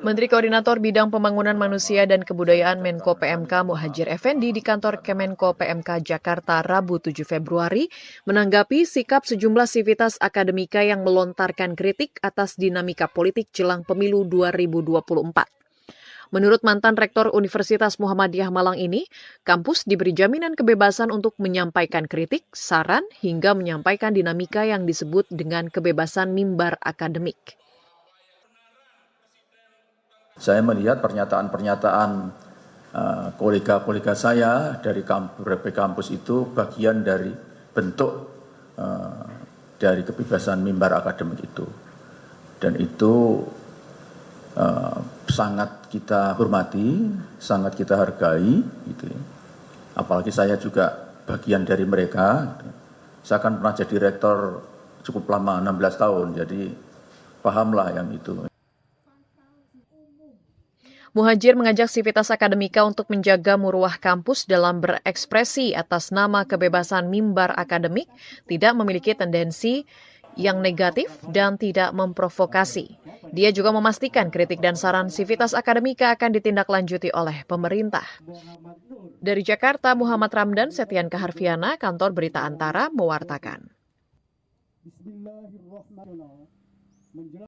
Menteri Koordinator Bidang Pembangunan Manusia dan Kebudayaan Menko PMK Muhadjir Effendi di kantor Kemenko PMK Jakarta Rabu 7 Februari menanggapi sikap sejumlah sivitas akademika yang melontarkan kritik atas dinamika politik jelang pemilu 2024. Menurut mantan Rektor Universitas Muhammadiyah Malang ini, kampus diberi jaminan kebebasan untuk menyampaikan kritik, saran, hingga menyampaikan dinamika yang disebut dengan kebebasan mimbar akademik. Saya melihat pernyataan-pernyataan kolega-kolega saya dari beberapa kampus itu bagian dari bentuk dari kebebasan mimbar akademik itu. Dan itu sangat kita hormati, sangat kita hargai. Gitu. Apalagi saya juga bagian dari mereka. Saya kan pernah jadi rektor cukup lama, 16 tahun, jadi pahamlah yang itu. Muhadjir mengajak sivitas akademika untuk menjaga muruah kampus dalam berekspresi atas nama kebebasan mimbar akademik, tidak memiliki tendensi yang negatif dan tidak memprovokasi. Dia juga memastikan kritik dan saran sivitas akademika akan ditindaklanjuti oleh pemerintah. Dari Jakarta, Muhammad Ramdan, Septian Kaharfiana, Kantor Berita Antara, mewartakan.